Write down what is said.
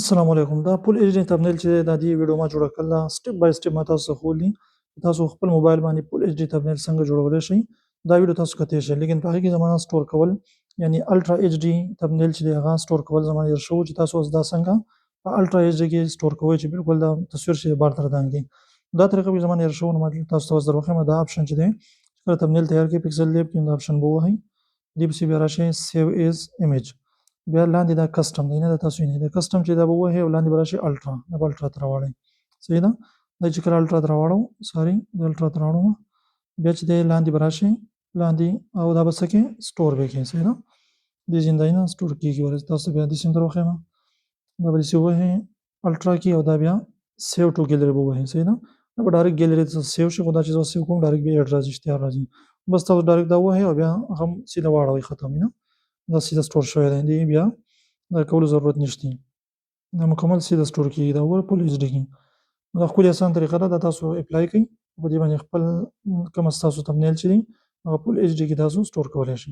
السلام علیکم. دا فول ایچ ډي تمنیل چې دا دې ویډیو ما جوړه کړله سټپ بای سټپ ما تاسو ته ښودلي. تاسو خپل موبایل باندې فول ایچ ډي تمنیل څنګه جوړولی شئ. دا ویډیو تاسو کتلی شئ لیکن په هغې کې زما سټور کول یعنې الټرا ایچ ډي تمنیل چې دی هغه سټور کول زما هېر شوي چې تاسو اوس دا څنګه په الټرا ایچ ډي کې سټور کوئ چې بالکل دا تصویر چې دی بار ته راتانګي. دا طریقه به زما هېر شوی نو ما تاسو ته اوس در وښیم دا اپشن چې دی چې کله تمنیل تیار کړئ پکسل لیب کې دا اپشن به ووهئ. دې پسې بیا راشئ سیو ایز ایمیج. بیا لاندې دا کسټم دی نه دا تاسو وینئ د کسټم چې دا به ووهئ او لاندې به راشئ الټرا دا به الټرا ته راواړئ. صحیح ده. دا چې کله الټرا ته راواړو دا الټرا ته راوړم بیا چې دی لاندې به راشئ لاندې او دا به څه کې سټور به کړئ. صحیح ده. دې ځای نه سټور کېږي ورځ تاسو بیا داسې هم در وښیم دا به داسې ووهئ الټرا کې او دا بیا سیو ټو ګیلري به ووهئ. صحیح ده. دا به ډایرکټ ګیلري ته سیو شي خو دا چې زه سیو کوم ډایرکټ بیا ایډ راځي اشتهار راځي بس تاسو ډایرکټ دا ووهئ او بیا هغه سیده واړوئ ختم نه دا سیده سټور شوی دی دې بیا دا کولو ضرورت نشته دا مکمل سیده سټور کېږي دا وګوره فول ایچ ډي کې دا ښکلې اسان طریقه ده دا تاسو اپلای کړئ په دې باندې خپل کومه ستاسو تمنیل چې دی هغه فول ایچ ډي کې تاسو سټور کولی شئ.